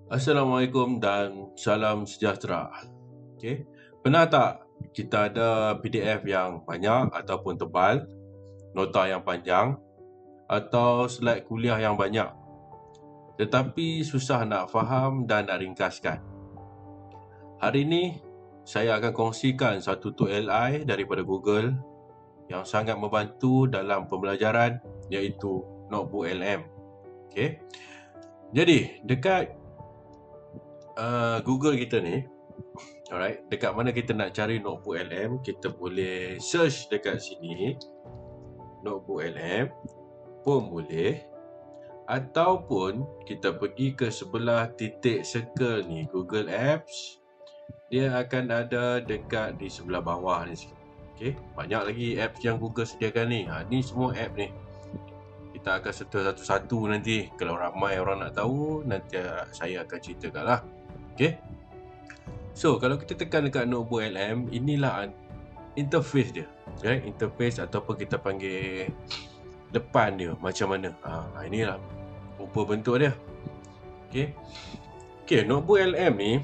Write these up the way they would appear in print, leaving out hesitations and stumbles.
Assalamualaikum dan salam sejahtera. Okey. Pernah tak kita ada PDF yang banyak ataupun tebal, nota yang panjang atau slide kuliah yang banyak, tetapi susah nak faham dan nak ringkaskan? Hari ini saya akan kongsikan satu tool AI daripada Google yang sangat membantu dalam pembelajaran, iaitu Notebook LM. Okey. Jadi, dekat Google kita ni, alright, dekat mana kita nak cari Notebook LM, kita boleh search dekat sini Notebook LM pun boleh, ataupun kita pergi ke sebelah titik circle ni, Google Apps, dia akan ada dekat di sebelah bawah ni sikit. Okey, banyak lagi apps yang Google sediakan ni. Ni semua app ni. Kita akan serta satu-satu nanti. Kalau ramai orang nak tahu, nanti saya akan ceritakan lah. Okey. So, kalau kita tekan dekat Notebook LM, inilah interface dia. Okay? Interface ataupun kita panggil depan dia macam mana. Inilah rupa bentuk dia. Okay. Okay, Notebook LM ni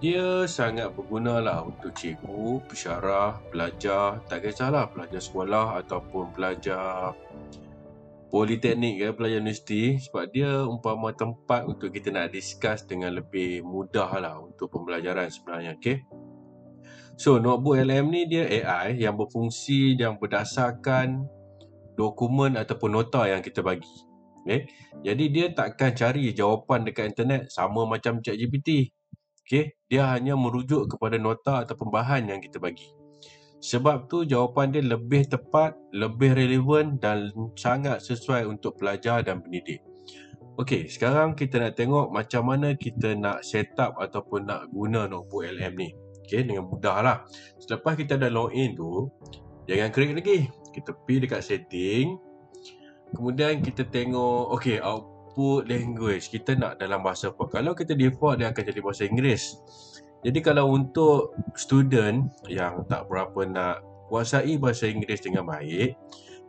dia sangat berguna lah untuk cikgu, pensyarah, pelajar, tak kisahlah pelajar sekolah ataupun pelajar politeknik ke, pelajar universiti, sebab dia umpama tempat untuk kita nak discuss dengan lebih mudah lah untuk pembelajaran sebenarnya. Okay. So, Notebook LM ni dia AI yang berfungsi yang berdasarkan dokumen ataupun nota yang kita bagi. Okay. Jadi, dia takkan cari jawapan dekat internet sama macam ChatGPT. Okay. Dia hanya merujuk kepada nota ataupun bahan yang kita bagi. Sebab tu jawapan dia lebih tepat, lebih relevan dan sangat sesuai untuk pelajar dan pendidik. Okey, sekarang kita nak tengok macam mana kita nak set up ataupun nak guna Notebook LM ni. Okey, dengan mudah lah. Selepas kita dah login tu, jangan klik lagi. Kita pergi dekat setting. Kemudian kita tengok, okey, output language. Kita nak dalam bahasa apa? Kalau kita default, dia akan jadi bahasa Inggeris. Jadi kalau untuk student yang tak berapa nak kuasai bahasa Inggeris dengan baik,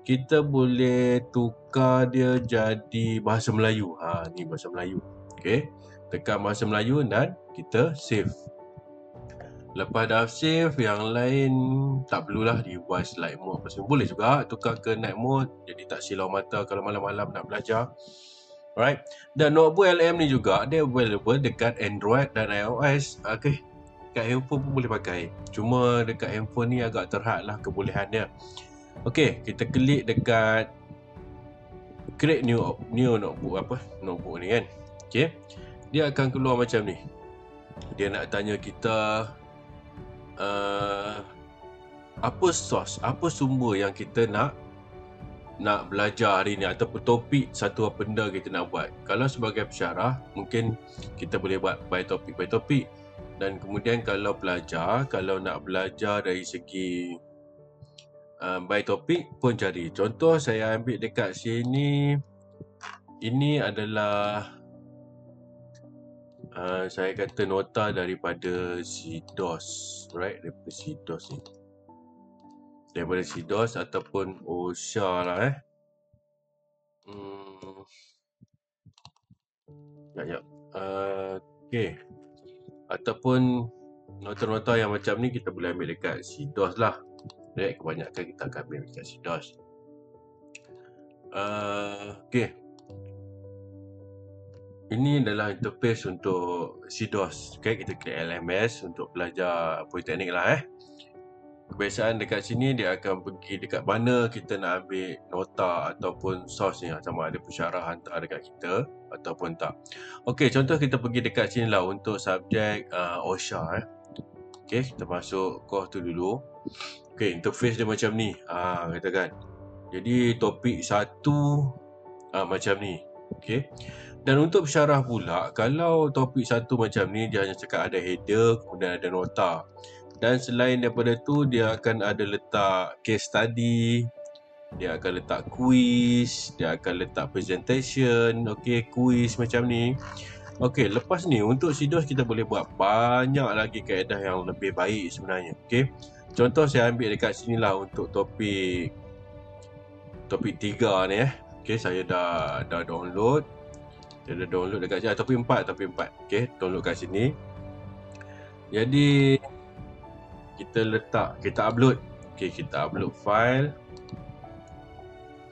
kita boleh tukar dia jadi bahasa Melayu. Ni bahasa Melayu. Okey. Tekan bahasa Melayu dan kita save. Lepas dah save, yang lain tak perlulah diubah slide mode apa semua. Boleh juga tukar ke night mode, jadi tak silau mata kalau malam-malam nak belajar. Alright. Dan Notebook LM ni juga dia available dekat Android dan iOS. Okey. Dekat handphone pun boleh pakai. Cuma dekat handphone ni agak terhad lah kebolehan dia. Okey, kita klik dekat create new notebook notebook ni kan. Okey. Dia akan keluar macam ni. Dia nak tanya kita apa source, apa sumber yang kita nak belajar hari ni, ataupun topik satu benda kita nak buat. Kalau sebagai pensyarah, mungkin kita boleh buat by topik. Dan kemudian kalau pelajar, kalau nak belajar dari segi by topik pun jadi. Contoh saya ambil dekat sini, ini adalah saya kata nota daripada CDOS, right? Daripada CDOS ni, daripada CDOS ataupun OSHA lah okay. Ataupun nota-nota yang macam ni kita boleh ambil dekat CDOS lah. Kebanyakan kita akan ambil dekat CDOS. Okay. Ini adalah interface untuk CDOS. Okay, kita klik LMS untuk pelajar politeknik lah Kebiasaan dekat sini dia akan pergi dekat mana kita nak ambil nota ataupun source ni, sama ada pensyarah hantar dekat kita ataupun tak. Okey, contoh kita pergi dekat sini lah untuk subjek OSHA Okey, kita masuk course tu dulu. Okey, interface dia macam ni. Katakan. Jadi topik 1 macam ni. Okey. Dan untuk pensyarah pula, kalau topik 1 macam ni, dia hanya cakap ada header, kemudian ada nota. Dan selain daripada tu, dia akan ada letak case study, dia akan letak quiz, dia akan letak presentation, okey, quiz macam ni. Okey, lepas ni untuk CDOS kita boleh buat banyak lagi kaedah yang lebih baik sebenarnya. Okey. Contoh saya ambil dekat sini lah untuk topik 3 ni Okey, saya dah download. Kita dah download dekat sini, tapi 4. Okay, download kat sini. Jadi kita upload. Okay, kita upload file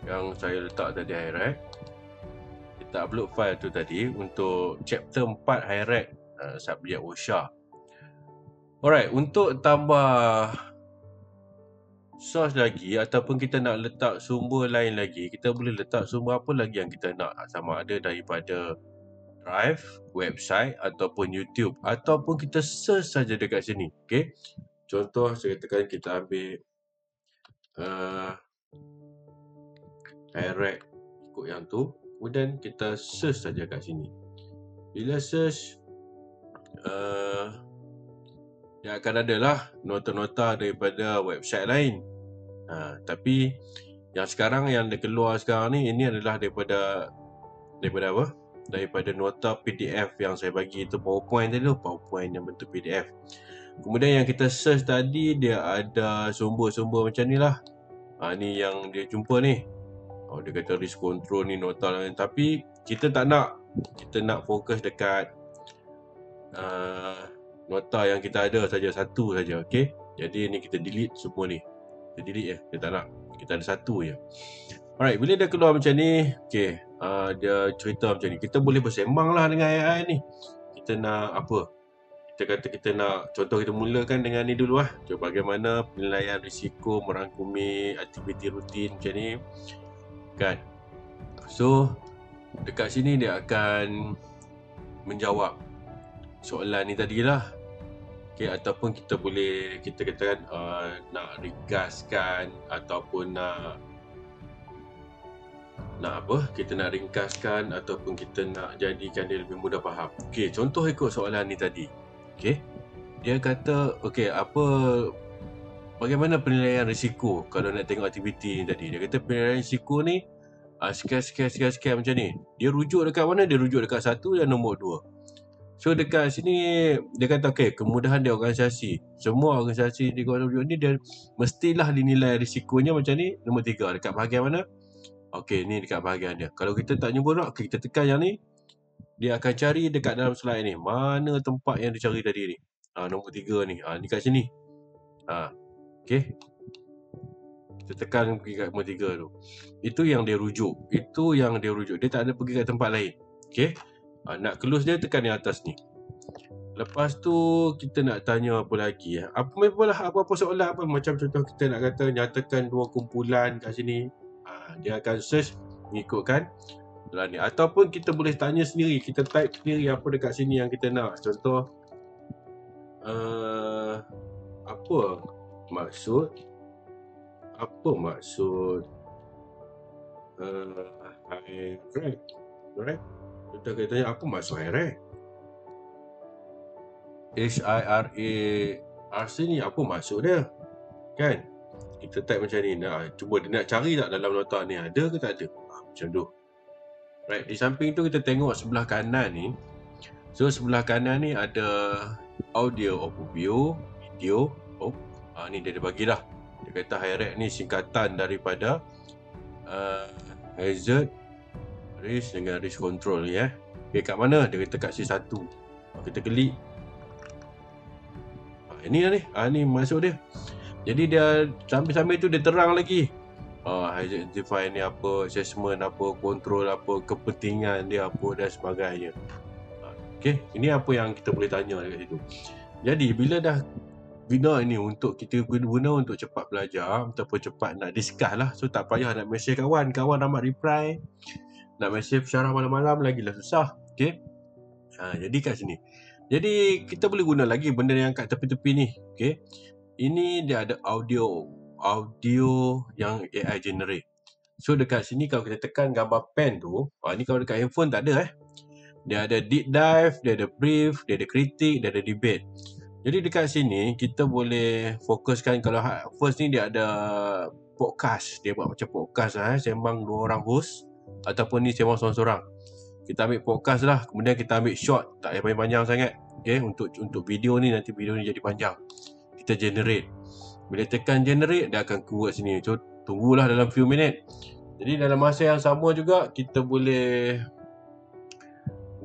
yang saya letak tadi high-rec. Kita upload file tu tadi untuk chapter 4 high-rec subjek OSHA. Alright, untuk tambah source lagi ataupun kita nak letak sumber lain lagi, kita boleh letak sumber apa lagi yang kita nak, sama ada daripada Drive, website ataupun YouTube, ataupun kita search saja dekat sini. Okay, contoh saya katakan kita ambil high-rec ikut yang tu, kemudian kita search saja kat sini. Bila search dia akan ada lah nota-nota daripada website lain. Tapi yang sekarang yang dia keluar sekarang ni, ini adalah daripada apa? Daripada nota PDF yang saya bagi itu, PowerPoint tadi tu, PowerPoint yang bentuk PDF. Kemudian yang kita search tadi, dia ada sumber-sumber macam ni lah. Ni yang dia jumpa ni. Dia kata risk control ni nota lain, tapi kita tak nak. Kita nak fokus dekat nota yang kita ada saja, satu saja. Okay, jadi ni kita delete semua ni. Kita delete je, kita tak nak. Kita ada satu je. Alright, bila dia keluar macam ni, okay, dia cerita macam ni. Kita boleh bersembang lah dengan AI ni. Kita nak apa? Kita kata kita nak, contoh kita mulakan dengan ni dulu lah. Coba bagaimana penilaian risiko merangkumi aktiviti rutin macam ni. Kan? So, dekat sini dia akan menjawab soalan ni tadilah. Okay, ataupun kita boleh, kita katakan nak ringkaskan ataupun nak apa? Kita nak ringkaskan ataupun kita nak jadikan dia lebih mudah faham. Okay, contoh ikut soalan ni tadi. Okay, dia kata, okay, bagaimana penilaian risiko kalau nak tengok aktiviti ni tadi. Dia kata penilaian risiko ni sekian macam ni. Dia rujuk dekat mana? Dia rujuk dekat 1 dan nombor 2. So dekat sini dia kata okay, kemudahan dia organisasi. Semua organisasi di kawasan ni dia mestilah dinilai risikonya macam ni. Nombor 3 dekat bahagian mana? Okay, ni dekat bahagian dia. Kalau kita tak jumpa nak, okay, kita tekan yang ni. Dia akan cari dekat dalam slide ni, mana tempat yang dia cari tadi ni. Nombor 3 ni. Ni kat sini. Okay, kita tekan pergi kat nombor 3 tu. Itu yang dia rujuk. Dia tak ada pergi kat tempat lain. Okay, nak close dia, tekan yang atas ni. Lepas tu kita nak tanya apa lagi. Apa-apa soalan apa. Macam contoh kita nak kata nyatakan 2 kumpulan kat sini. Dia akan search mengikutkan dalam ni. Ataupun kita boleh tanya sendiri. Kita type sendiri apa dekat sini yang kita nak. Contoh apa maksud high-rec. Alright. Kita akan tanya apa maksud high-rec. HIRARC ni apa maksud dia? Kan? Kita type macam ni. Cuba dia nak cari tak dalam nota ni ada ke tak ada. Macam tu. Right, di samping tu kita tengok sebelah kanan ni. So sebelah kanan ni ada audio overview, video. Ni dia bagi dah. Dia kata high-rec ni singkatan daripada hazard, risk dengan risk control ni. Okay, kat mana? Dia kata kat C1. Kita klik. Ini lah ni. Ni masuk dia. Jadi dia sambil-sambil tu dia terang lagi. Hazard identify ni apa, assessment apa, control apa, kepentingan dia apa dan sebagainya. Okay, ini apa yang kita boleh tanya dekat situ. Jadi bila dah guna ini untuk kita guna untuk cepat belajar ataupun cepat nak discuss lah. So tak payah nak mesej kawan ramai reply. Nak mesej syarah malam-malam lagilah susah. Okay, jadi kat sini. Jadi kita boleh guna lagi benda yang kat tepi-tepi ni. Okay, ini dia ada audio yang AI generate. So dekat sini kalau kita tekan gambar pen tu, ni kalau dekat handphone tak ada. Dia ada deep dive, dia ada brief, dia ada kritik, dia ada debate. Jadi dekat sini kita boleh fokuskan. Kalau first ni dia ada podcast. Dia buat macam podcast lah, sembang 2 orang host. Ataupun ni sembang seorang-seorang. Kita ambil podcast lah. Kemudian kita ambil short. Tak payah panjang sangat. Okay, untuk video ni, nanti video ni jadi panjang. Kita generate. Bila tekan generate, dia akan keluar sini. So tunggulah dalam few minit. Jadi dalam masa yang sama juga kita boleh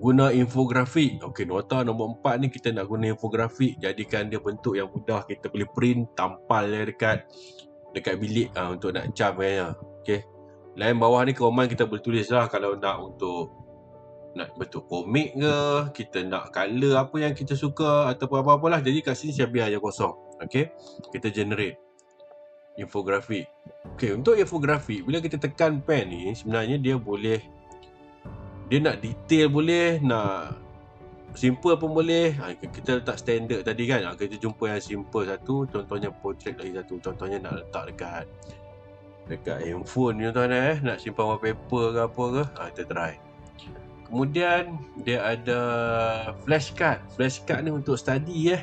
guna infografik. Okey, nota nombor 4 ni kita nak guna infografik, jadikan dia bentuk yang mudah, kita boleh print, tampal dia dekat bilik untuk nak cam kan. Okey. Lain bawah ni command kita boleh tulis lah kalau nak bentuk komik ke, kita nak color apa yang kita suka ataupun apa-apalah. Jadi kat sini saya biar je kosong. Okey. Kita generate infografik. Okey, untuk infografik bila kita tekan pen ni sebenarnya dia nak detail boleh, nak simple pun boleh. Kita letak standard tadi kan. Kita jumpa yang simple satu, contohnya portrait lagi satu. Contohnya nak letak dekat handphone ni tuan nak simpan wallpaper ke apa ke. Kita try. Kemudian dia ada flashcard. Flashcard ni untuk study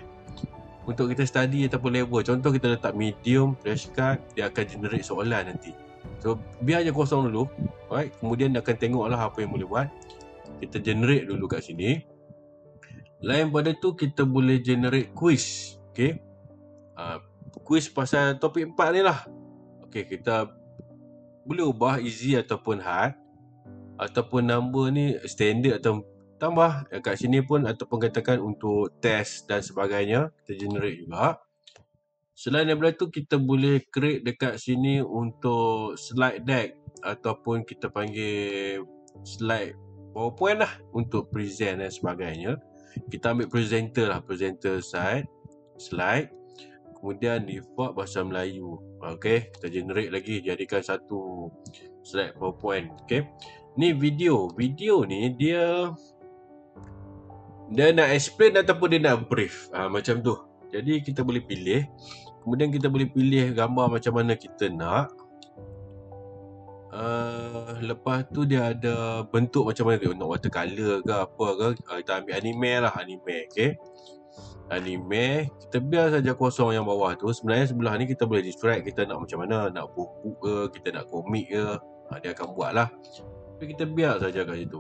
untuk kita study ataupun level. Contoh kita letak medium flashcard, dia akan generate soalan nanti. So biar je kosong dulu. Alright, kemudian dia akan tengoklah apa yang boleh buat. Kita generate dulu kat sini. Lain pada tu kita boleh generate quiz. Okey. Quiz pasal topik 4 ni lah. Okey, kita boleh ubah easy ataupun hard, ataupun number ni standard atau tambah kat sini pun, ataupun katakan untuk test dan sebagainya, kita generate juga. Selain daripada tu kita boleh create dekat sini untuk slide deck ataupun kita panggil slide PowerPoint lah untuk present dan sebagainya. Kita ambil presenter lah, presenter slide, kemudian default bahasa Melayu. Okey, kita generate lagi, jadikan satu slide PowerPoint. Okey. Ni video ni dia nak explain ataupun dia nak brief. Macam tu. Jadi kita boleh pilih. Kemudian kita boleh pilih gambar macam mana kita nak. Lepas tu dia ada bentuk macam mana, nak watercolor ke apa ke. Kita ambil anime lah, okey. Anime, kita biar saja kosong yang bawah tu. Sebenarnya sebelah ni kita boleh describe kita nak macam mana, nak buku ke, kita nak komik ke. Dia akan buat lah. Tapi kita biar saja kat situ.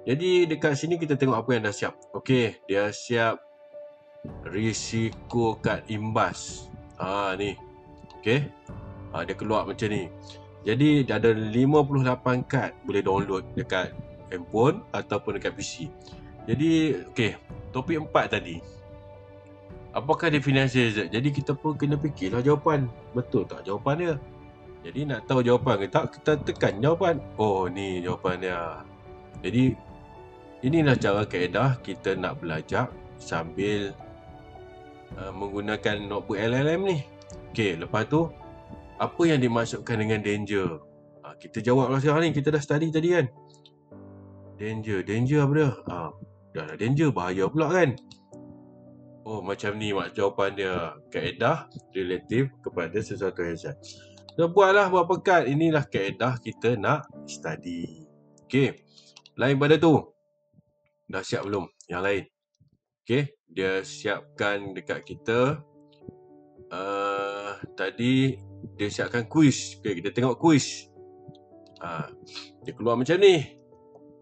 Jadi dekat sini kita tengok apa yang dah siap. Okey, dia siap risiko kad imbas. Ni. Okey. Dia keluar macam ni. Jadi ada 58 kad boleh download dekat handphone ataupun dekat PC. Jadi okey, topik 4 tadi. Apakah definisi hazard? Jadi kita pun kena fikirlah jawapan. Betul tak jawapan dia? Jadi nak tahu jawapan ke tak, kita tekan jawapan. Oh, ni jawapan dia. Jadi inilah cara kaedah kita nak belajar sambil menggunakan notebook LLM ni. Okey, lepas tu apa yang dimaksudkan dengan danger? Kita jawablah sekarang ni, kita dah study tadi kan. Danger apa dia? Dah lah danger, bahaya pula kan. Oh, macam ni jawapan dia. Kaedah relatif kepada sesuatu hazard. So buatlah berapa kad. Inilah kaedah kita nak study. Okey. Lain pada tu. Dah siap belum yang lain? Okey, dia siapkan dekat kita. Tadi dia siapkan quiz. Okey, kita tengok quiz. Dia keluar macam ni.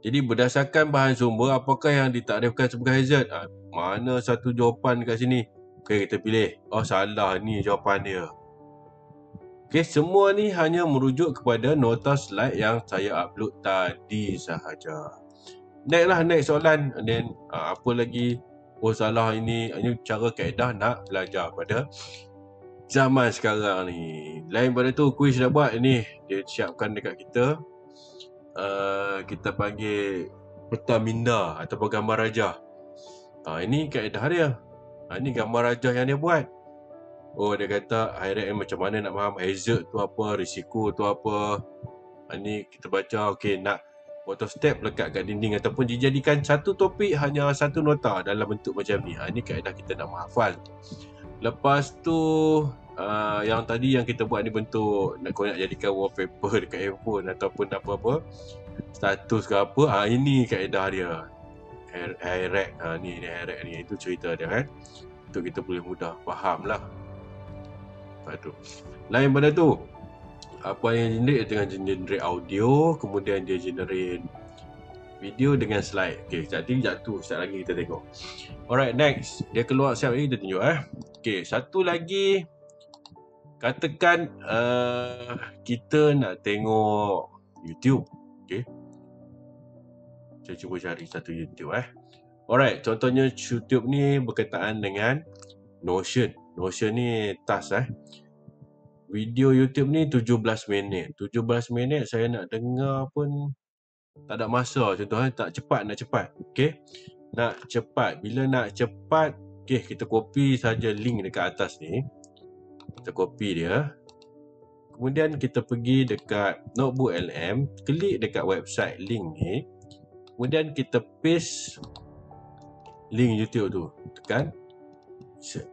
Jadi berdasarkan bahan sumber, apakah yang ditakdirkan sebagai hazard? Mana satu jawapan kat sini? Okey, kita pilih. Oh, salah, ni jawapan dia. Okey, semua ni hanya merujuk kepada nota slide yang saya upload tadi sahaja. Next soalan. And then apa lagi? Oh, salah ini cara kaedah nak belajar pada zaman sekarang ni. Lain pada tu, quiz dah buat ni. Dia siapkan dekat kita. Kita panggil peta minda ataupun gambar rajah. Ini kaedah dia. Ini gambar rajah yang dia buat. Oh, dia kata hierarchy macam mana nak faham hazard tu apa, risiko tu apa. Ini kita baca. Okey, nak auto step lekat kat dinding ataupun dijadikan satu topik hanya satu nota dalam bentuk macam ni. Ini kaedah kita nak menghafal. Lepas tu yang tadi yang kita buat ni bentuk nak jadikan wallpaper dekat handphone ataupun apa-apa status ke apa. Ini kaedah dia. Hierarchy. Ni hierarchy ni. Itu cerita dia kan. Untuk kita boleh mudah faham lah. Lain pada tu, apa yang generate dengan generate audio, kemudian dia generate video dengan slide. Okey, sekejap lagi kita tengok. Alright, next. Dia keluar siap lagi, kita tunjuk Okey, satu lagi. Katakan kita nak tengok YouTube. Okey. Saya cuba cari satu YouTube Alright, contohnya YouTube ni berkaitan dengan Notion. Notion ni task Video YouTube ni 17 minit. 17 minit saya nak dengar pun tak ada masa. Contohnya nak cepat. Okey. Nak cepat. Bila nak cepat, okey, kita copy saja link dekat atas ni. Kita copy dia. Kemudian kita pergi dekat Notebook LM, klik dekat website link ni. Kemudian kita paste link YouTube tu. Tekan set.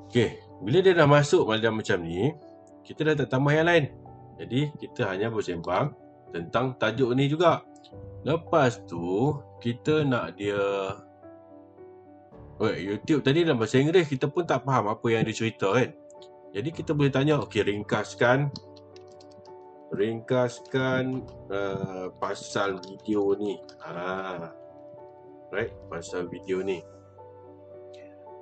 Okey, bila dia dah masuk macam ni, kita dah tak tambah yang lain. Jadi kita hanya bersembang tentang tajuk ni juga. Lepas tu kita nak dia YouTube tadi dalam bahasa Inggeris, kita pun tak faham apa yang dia cerita kan. Jadi kita boleh tanya, okey, ringkaskan pasal video ni. Right, pasal video ni.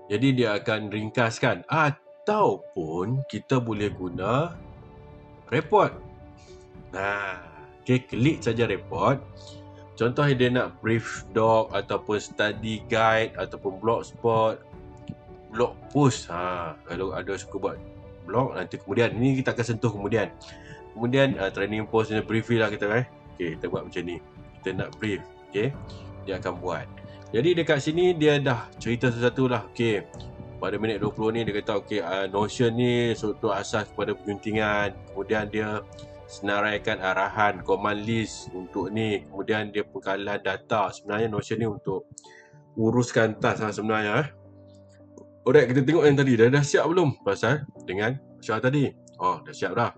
Jadi dia akan ringkaskan. Ataupun kita boleh guna report. Okay, klik saja report. Contohnya dia nak brief doc ataupun study guide ataupun blogspot, blog post. Kalau ada suka buat blog, nanti kemudian ini kita akan sentuh kemudian. Kemudian training post ni brief lah kita Okay, kita buat macam ni. Kita nak brief. Okay, dia akan buat. Jadi dekat sini dia dah cerita sesuatu lah. Okay, pada minit 20 ni dia kata Notion ni suatu asas kepada penyuntingan. Kemudian dia senaraikan arahan command list untuk ni. Kemudian dia pengkalan data. Sebenarnya Notion ni untuk uruskan task sebenarnya. Alright, kita tengok yang tadi. Dah siap belum pasal dengan syarat tadi? Dah siap dah.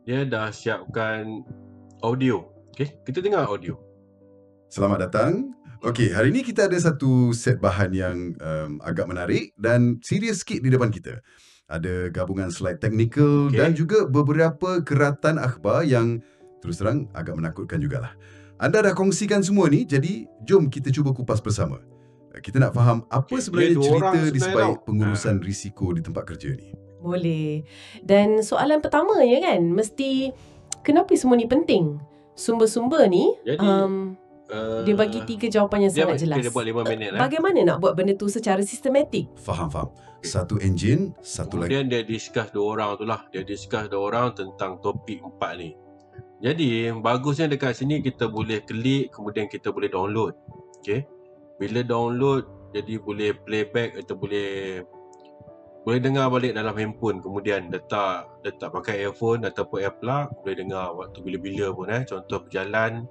Dia dah siapkan audio. Okay, kita dengar audio. Selamat datang. Okey, hari ini kita ada satu set bahan yang agak menarik dan serius sikit di depan kita. Ada gabungan slide teknikal dan juga beberapa keratan akhbar yang terus terang agak menakutkan jugalah. Anda dah kongsikan semua ni, jadi jom kita cuba kupas bersama. Kita nak faham apa sebenarnya cerita di sebalik pengurusan risiko di tempat kerja ni. Boleh. Dan soalan pertamanya kan, mesti kenapa semua ni penting? Sumber-sumber ni, jadi, dia bagi 3 jawapan yang sangat jelas. Dia buat 5 minit Bagaimana nak buat benda tu secara sistematik? Faham. Satu enjin, satu lagi. Kemudian dia discuss 2 orang tu lah. Dia discuss 2 orang tentang topik 4 ni. Jadi bagusnya dekat sini kita boleh klik, kemudian kita boleh download. Okay. Bila download, jadi boleh playback atau boleh dengar balik dalam handphone. Kemudian letak pakai earphone ataupun earplug, boleh dengar waktu bila-bila pun Contoh berjalan,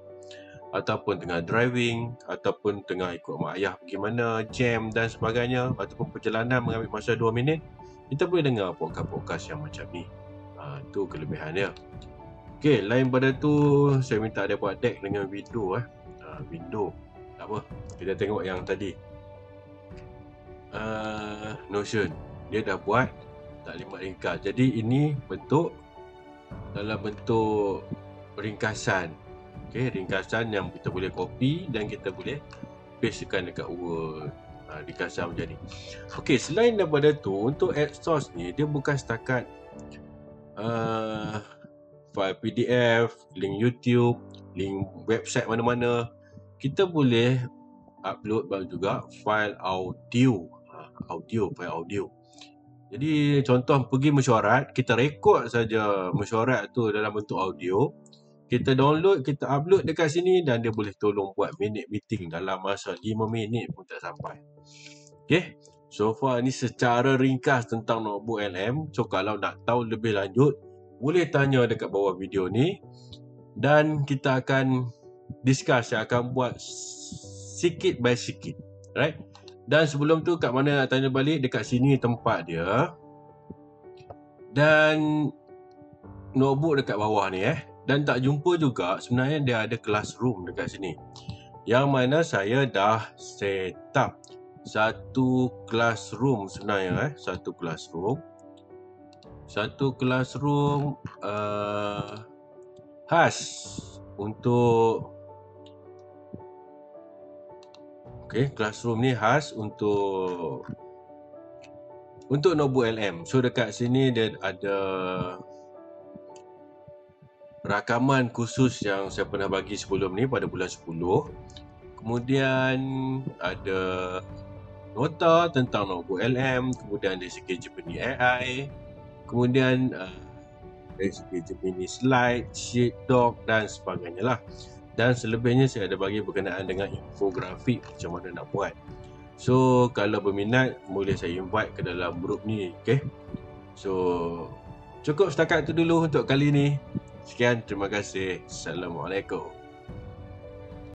ataupun tengah driving, ataupun tengah ikut mak ayah pergi mana, jam dan sebagainya, ataupun perjalanan mengambil masa 2 minit, kita boleh dengar podcast-podcast yang macam ni. Itu kelebihannya. Okey, lain pada tu saya minta dia buat deck dengan window window. Tak apa, kita tengok yang tadi. Notion, dia dah buat taklimat ringkas. Jadi ini dalam bentuk ringkasan. Okay, ringkasan yang kita boleh copy dan kita boleh pastekan dekat Word. Ringkasan macam ni. Okay, selain daripada tu, untuk add source ni, dia bukan setakat file PDF, link YouTube, link website mana-mana. Kita boleh upload juga file audio. File audio. Jadi contoh pergi mesyuarat, kita rekod saja mesyuarat tu dalam bentuk audio. Kita download, kita upload dekat sini dan dia boleh tolong buat minute meeting dalam masa 5 minit pun tak sampai. Okay, so far ni secara ringkas tentang Notebook LM. So kalau nak tahu lebih lanjut, boleh tanya dekat bawah video ni dan kita akan discuss, saya akan buat sikit by sikit. Right? Dan sebelum tu kat mana nak tanya balik, dekat sini tempat dia. Dan notebook dekat bawah ni Dan tak jumpa juga, sebenarnya dia ada classroom dekat sini. Yang mana saya dah set up satu classroom sebenarnya Satu classroom khas untuk classroom ni khas untuk Notebook LM. So dekat sini dia ada rakaman khusus yang saya pernah bagi sebelum ni pada bulan 10. Kemudian ada nota tentang notebook LM, kemudian dari segi Gemini AI, kemudian dari segi Gemini Slide, Sheet Doc dan sebagainya lah. Dan selebihnya saya ada bagi berkenaan dengan infografik macam mana nak buat. So kalau berminat boleh saya invite ke dalam group ni, okay? So cukup setakat tu dulu untuk kali ni. Sekian, terima kasih. Assalamualaikum.